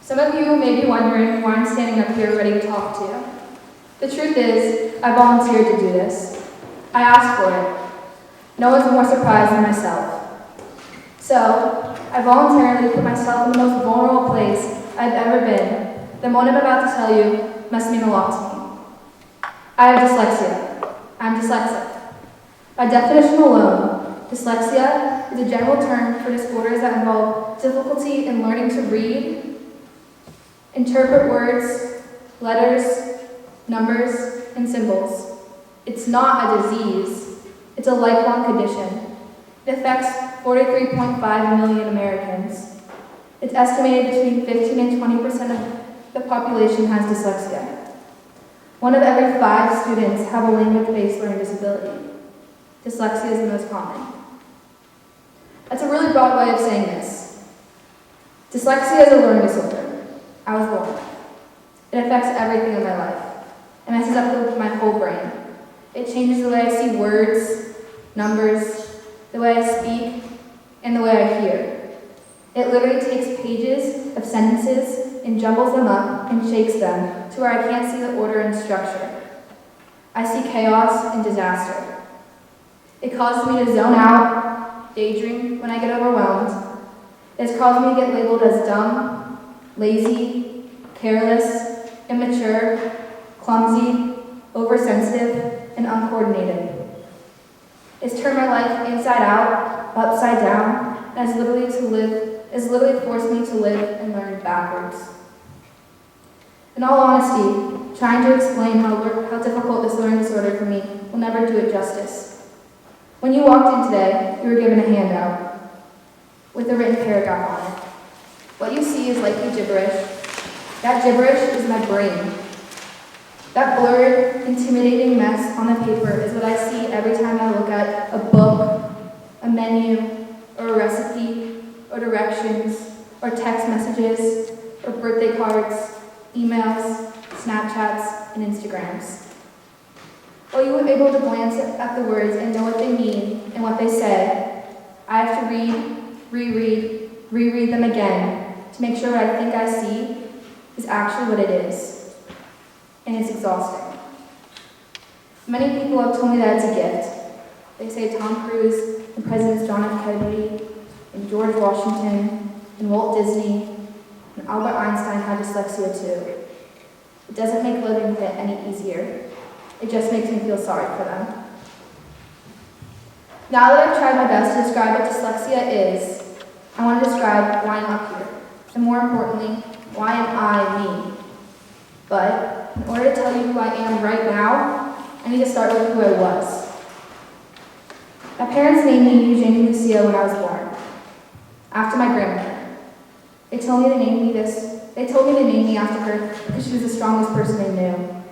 Some of you may be wondering why I'm standing up here ready to talk to you. The truth is, I volunteered to do this. I asked for it. No one's more surprised than myself. So, I voluntarily put myself in the most vulnerable place I've ever been. Then what I'm about to tell you must mean a lot to me. I have dyslexia. I'm dyslexic. By definition alone, dyslexia is a general term for disorders that involve difficulty in learning to read, interpret words, letters, numbers, and symbols. It's not a disease. It's a lifelong condition. It affects 43.5 million Americans. It's estimated between 15 and 20% of the population has dyslexia. 1 of every 5 students have a language-based learning disability. Dyslexia is the most common. That's a really broad way of saying this. Dyslexia is a learning disorder. I was born. It affects everything in my life. It messes up my whole brain. It changes the way I see words, numbers, the way I speak, and the way I hear. It literally takes pages of sentences and jumbles them up and shakes them to where I can't see the order and structure. I see chaos and disaster. It causes me to zone out, daydream when I get overwhelmed. It has caused me to get labeled as dumb, lazy, careless, immature, clumsy, oversensitive, and uncoordinated. It's turned my life inside out, upside down, and has literally forced me to live and learn backwards. In all honesty, trying to explain how difficult this learning disorder for me will never do it justice. When you walked in today, you were given a handout with a written paragraph on it. What you see is likely gibberish. That gibberish is my brain. That blurred, intimidating mess on the paper is what I see every time I look at a book, a menu, or a recipe, or directions, or text messages, or birthday cards, emails, Snapchats, and Instagrams. While you were able to glance at the words and know what they mean and what they say, I have to reread them again to make sure what I think I see is actually what it is. And it's exhausting. Many people have told me that it's a gift. They say Tom Cruise and Presidents John F. Kennedy and George Washington and Walt Disney and Albert Einstein had dyslexia too. It doesn't make living any easier. It just makes me feel sorry for them. Now that I've tried my best to describe what dyslexia is, I want to describe why I'm up here. And more importantly, why am I me? But in order to tell you who I am right now, I need to start with who I was. My parents named me Eugenie Lucia when I was born, after my grandmother. They told me to name me after her because she was the strongest person they knew.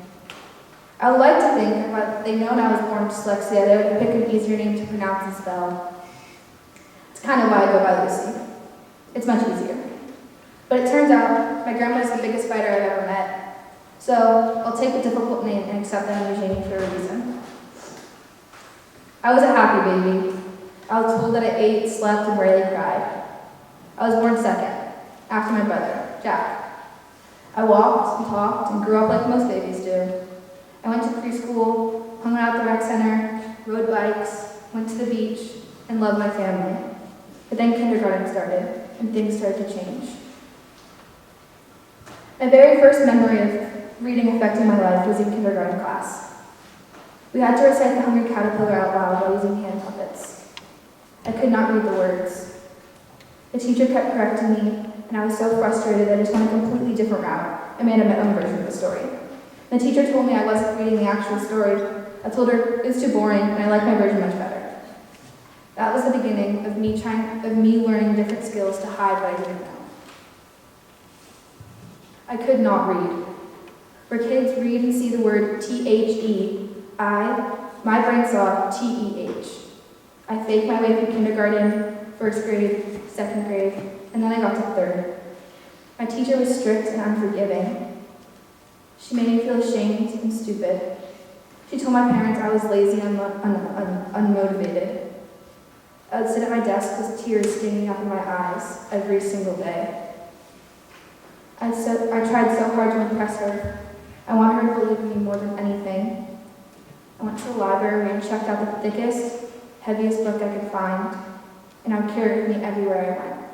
I would like to think if they'd known I was born with dyslexia, they would pick an easier name to pronounce and spell. It's kind of why I go by Lucy. It's much easier. But it turns out my grandma is the biggest fighter I've ever met. So I'll take the difficult name and accept that I'm Eugenie for a reason. I was a happy baby. I was told that I ate, slept, and rarely cried. I was born second, after my brother, Jack. I walked and talked and grew up like most babies do. I went to preschool, hung out at the rec center, rode bikes, went to the beach, and loved my family. But then kindergarten started, and things started to change. My very first memory of reading affecting my life was in kindergarten class. We had to recite The Hungry Caterpillar out loud while using hand puppets. I could not read the words. The teacher kept correcting me, and I was so frustrated that I just went a completely different route and made my own version of the story. The teacher told me I wasn't reading the actual story. I told her it was too boring and I liked my version much better. That was the beginning of me learning different skills to hide what I didn't know. I could not read. Where kids read and see the word T-H-E, my brain saw T-E-H. I faked my way through kindergarten, first grade, second grade, and then I got to third. My teacher was strict and unforgiving. She made me feel ashamed and stupid. She told my parents I was lazy and unmotivated. I would sit at my desk with tears standing up in my eyes every single day. I tried so hard to impress her. I want her to believe in me more than anything. I went to the library and checked out the thickest, heaviest book I could find, and I would carry it with me everywhere I went.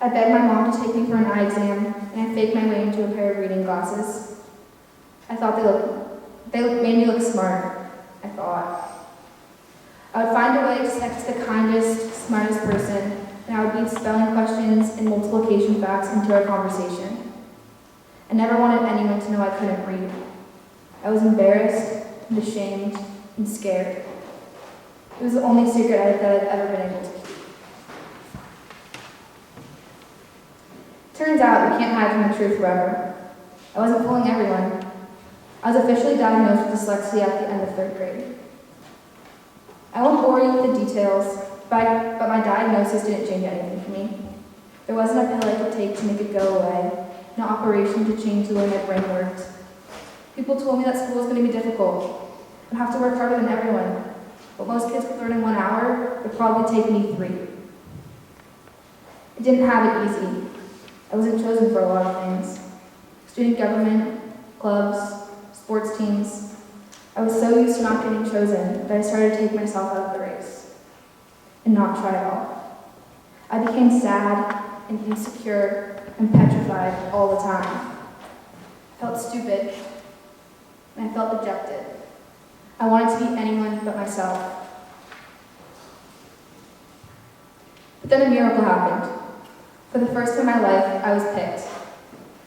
I begged my mom to take me for an eye exam, and I faked my way into a pair of reading glasses. I thought they made me look smart, I thought. I would find a way to text the kindest, smartest person, and I would beat spelling questions and multiplication facts into our conversation. I never wanted anyone to know I couldn't read. I was embarrassed and ashamed and scared. It was the only secret that I'd ever been able to keep. Turns out you can't hide from the truth forever. I wasn't fooling everyone. I was officially diagnosed with dyslexia at the end of 3rd grade. I won't bore you with the details, but my diagnosis didn't change anything for me. There wasn't a pill I could take to make it go away, no operation to change the way my brain worked. People told me that school was going to be difficult. I'd have to work harder than everyone. What most kids could learn in 1 hour would probably take me 3. I didn't have it easy. I wasn't chosen for a lot of things. Student government, clubs, sports teams. I was so used to not getting chosen that I started to take myself out of the race and not try at all. I became sad and insecure and petrified all the time. I felt stupid and I felt rejected. I wanted to be anyone but myself. But then a miracle happened. For the first time in my life, I was picked.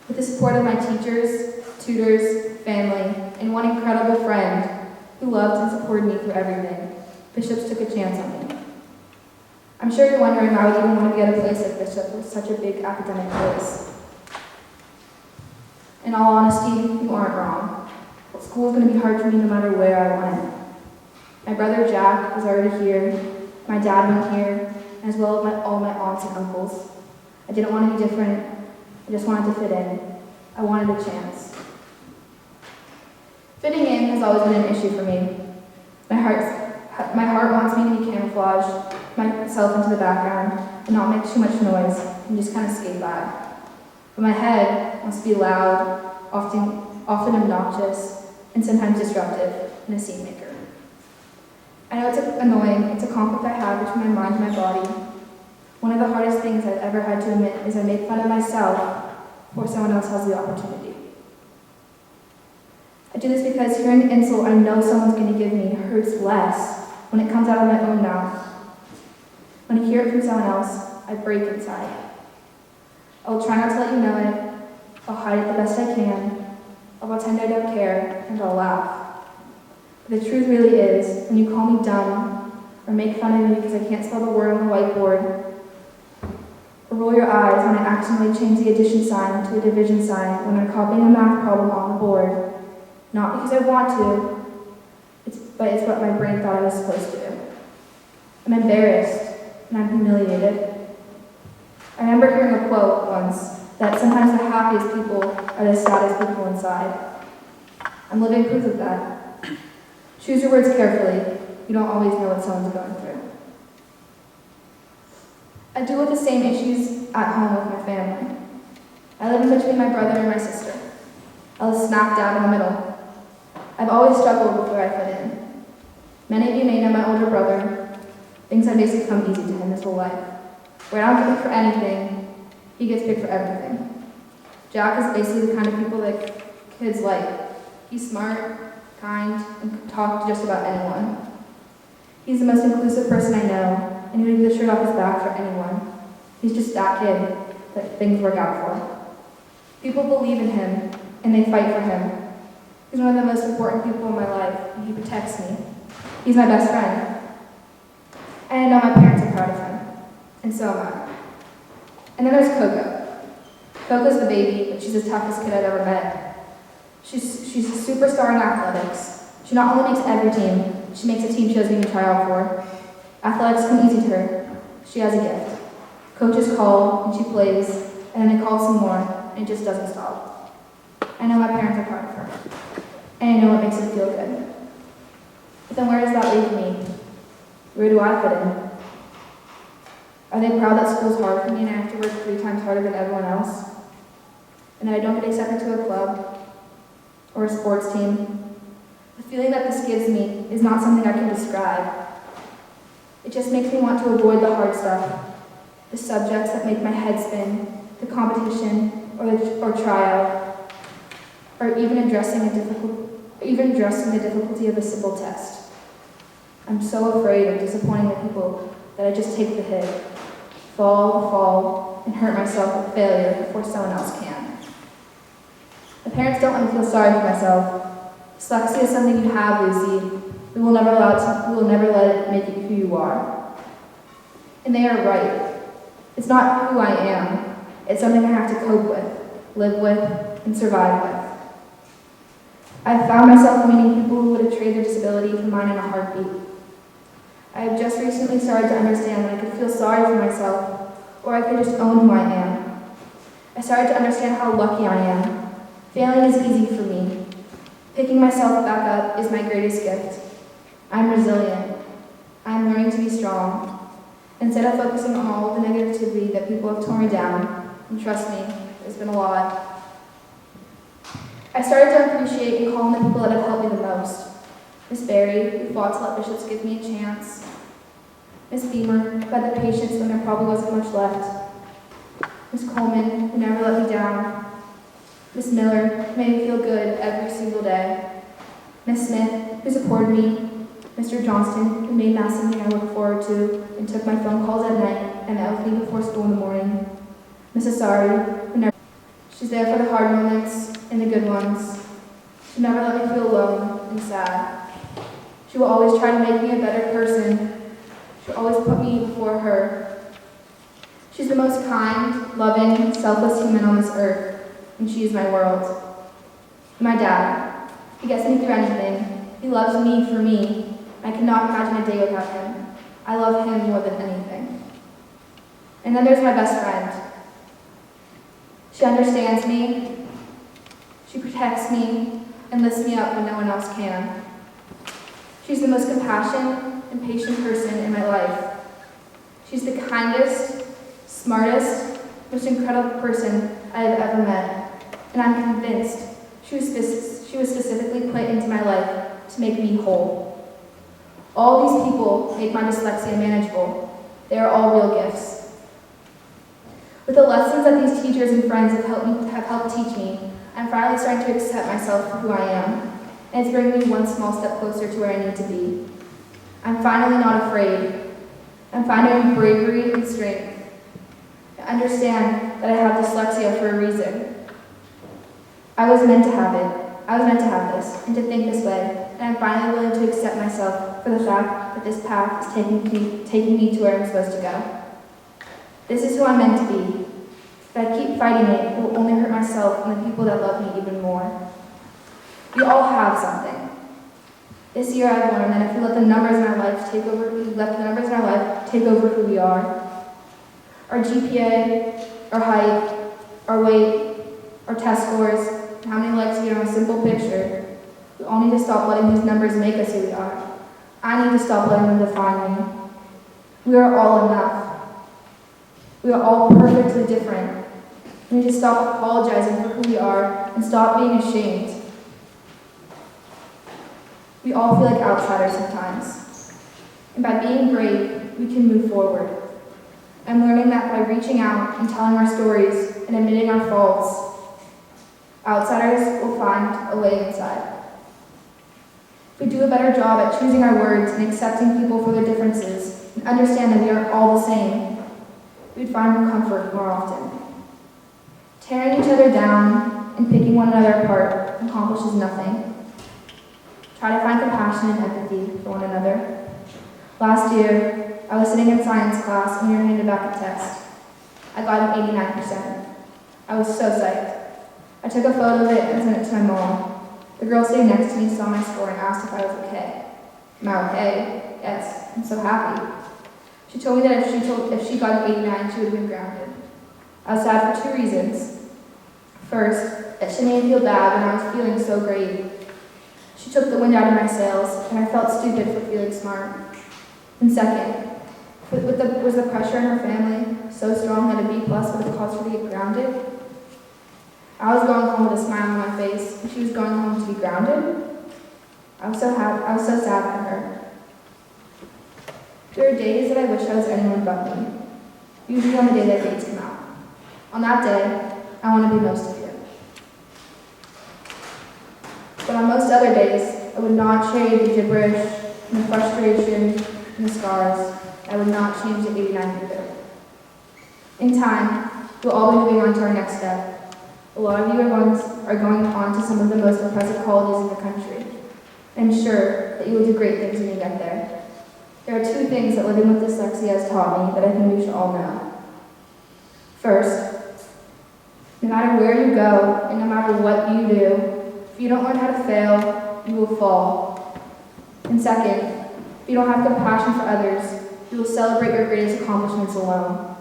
With the support of my teachers, tutors, family, and one incredible friend who loved and supported me through everything, Bishops took a chance on me. I'm sure you're wondering why I would even want to be at a place like Bishop with such a big academic place. In all honesty, you aren't wrong. School is going to be hard for me no matter where I went. My brother Jack was already here, my dad went here, as well as all my aunts and uncles. I didn't want to be different, I just wanted to fit in. I wanted a chance. Fitting in has always been an issue for me. My heart wants me to be camouflaged, myself into the background, and not make too much noise, and just kind of skate by. But my head wants to be loud, often obnoxious, and sometimes disruptive, and a scene maker. I know it's annoying, it's a conflict I have between my mind and my body. One of the hardest things I've ever had to admit is I make fun of myself before someone else has the opportunity. I do this because hearing an insult I know someone's going to give me hurts less when it comes out of my own mouth. When I hear it from someone else, I break inside. I will try not to let you know it, I'll hide it the best I can, I'll pretend I don't care, and I'll laugh. But the truth really is, when you call me dumb, or make fun of me because I can't spell the word on the whiteboard, or roll your eyes when I accidentally change the addition sign to a division sign when I'm copying a math problem on the board, not because I want to, but it's what my brain thought I was supposed to do. I'm embarrassed, and I'm humiliated. I remember hearing a quote once that sometimes the happiest people are the saddest people inside. I'm living proof of that. Choose your words carefully. You don't always know what someone's going through. I deal with the same issues at home with my family. I live in between my brother and my sister. I was smack dab in the middle. I've always struggled with where I fit in. Many of you may know my older brother. Things have basically come easy to him his whole life. Where I don't get picked for anything, he gets picked for everything. Jack is basically the kind of people that kids like. He's smart, kind, and can talk to just about anyone. He's the most inclusive person I know, and he would give the shirt off his back for anyone. He's just that kid that things work out for. People believe in him, and they fight for him. He's one of the most important people in my life, and he protects me. He's my best friend. And I know my parents are proud of him, and so am I. And then there's Coco. Coco's the baby, but she's the toughest kid I've ever met. She's a superstar in athletics. She not only makes every team, she makes a team she doesn't even try out for. Athletics come easy to her. She has a gift. Coaches call, and she plays, and then they call some more, and it just doesn't stop. I know my parents are proud of her, and I know it makes them feel good. But then where does that leave me? Where do I fit in? Are they proud that school's hard for me and I have to work 3 times harder than everyone else? and that I don't get accepted to a club or a sports team, the feeling that this gives me is not something I can describe. It just makes me want to avoid the hard stuff, the subjects that make my head spin, the competition or tryout, or even addressing the difficulty of a simple test. I'm so afraid of disappointing the people that I just take the hit, fall, and hurt myself with failure before someone else can. My parents don't let me feel sorry for myself. Dyslexia is something you have, Lucy. We will never let it make you who you are. And they are right. It's not who I am. It's something I have to cope with, live with, and survive with. I've found myself meeting people who would trade their disability for mine in a heartbeat. I have just recently started to understand that I could feel sorry for myself, or I could just own who I am. I started to understand how lucky I am. Failing is easy for me. Picking myself back up is my greatest gift. I'm resilient. I'm learning to be strong. Instead of focusing on all of the negativity that people have torn me down, and trust me, there's been a lot, I started to appreciate and call on the people that have helped me the most. Miss Berry, who fought to let bishops give me a chance. Miss Beamer, who had the patience when there probably wasn't much left. Miss Coleman, who never let me down. Miss Miller, who made me feel good every single day. Miss Smith, who supported me. Mr. Johnston, who made math something I look forward to and took my phone calls at night and met with me before school in the morning. Mrs. Asari, who never... She's there for the hard moments and the good ones. She never let me feel alone and sad. She will always try to make me a better person. She'll always put me before her. She's the most kind, loving, selfless human on this earth, and she is my world. My dad. He gets me through anything. He loves me for me. I cannot imagine a day without him. I love him more than anything. And then there's my best friend. She understands me. She protects me and lifts me up when no one else can. She's the most compassionate and patient person in my life. She's the kindest, smartest, most incredible person I have ever met. And I'm convinced she was specifically put into my life to make me whole. All these people make my dyslexia manageable. They are all real gifts. With the lessons that these teachers and friends have helped teach me, I'm finally starting to accept myself for who I am, and it's bringing me one small step closer to where I need to be. I'm finally not afraid. I'm finding bravery and strength. I understand that I have dyslexia for a reason. I was meant to have it. I was meant to have this, and to think this way, and I'm finally willing to accept myself for the fact that this path is taking me to where I'm supposed to go. This is who I'm meant to be. If I keep fighting it, it will only hurt myself and the people that love me even more. We all have something. This year I've learned that if we let the numbers in our life take over who we are, our GPA, our height, our weight, our test scores, and how many likes we get on a simple picture, we all need to stop letting these numbers make us who we are. I need to stop letting them define me. We are all enough. We are all perfectly different. We need to stop apologizing for who we are and stop being ashamed. We all feel like outsiders sometimes. And by being brave, we can move forward. I'm learning that by reaching out and telling our stories and admitting our faults, outsiders will find a way inside. If we do a better job at choosing our words and accepting people for their differences and understand that we are all the same, we'd find more comfort more often. Tearing each other down and picking one another apart accomplishes nothing. Try to find compassion and empathy for one another. Last year, I was sitting in science class and we were handed back a test. I got an 89%. I was so psyched. I took a photo of it and sent it to my mom. The girl sitting next to me saw my score and asked if I was okay. Am I okay? Yes, I'm so happy. She told me that if she got an 89, she would have been grounded. I was sad for 2 reasons. First, that she made me feel bad when I was feeling so great. She took the wind out of my sails, and I felt stupid for feeling smart. And second, was the pressure in her family so strong that a B+ would have caused her to get grounded? I was going home with a smile on my face, and she was going home to be grounded. I was so sad for her. There are days that I wish I was anyone but me, usually on the day that grades come out. On that day, I want to be most of you. But on most other days, I would not trade the gibberish and the frustration and the scars. I would not change the 89 either. In time, we'll all be moving on to our next step. A lot of you are going on to some of the most impressive colleges in the country. I'm sure that you will do great things when you get there. There are two things that living with dyslexia has taught me that I think we should all know. First, no matter where you go and no matter what you do, if you don't learn how to fail, you will fall. And second, if you don't have compassion for others, you will celebrate your greatest accomplishments alone.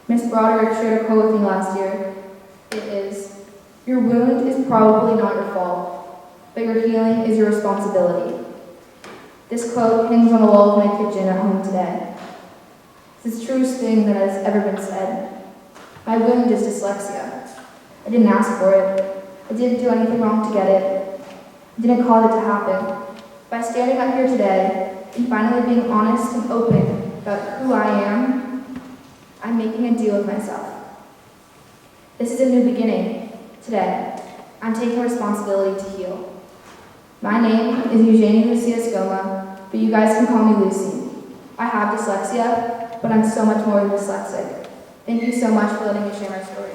Miss Broderick shared a quote with me last year. It is, "Your wound is probably not your fault, but your healing is your responsibility." This quote hangs on the wall of my kitchen at home today. It's the truest thing that has ever been said. My wound is dyslexia. I didn't ask for it. I didn't do anything wrong to get it. I didn't cause it to happen. By standing up here today and finally being honest and open about who I am, I'm making a deal with myself. This is a new beginning. Today, I'm taking responsibility to heal. My name is Eugenie Lucia Scoma, but you guys can call me Lucy. I have dyslexia, but I'm so much more than dyslexic. Thank you so much for letting me share my story.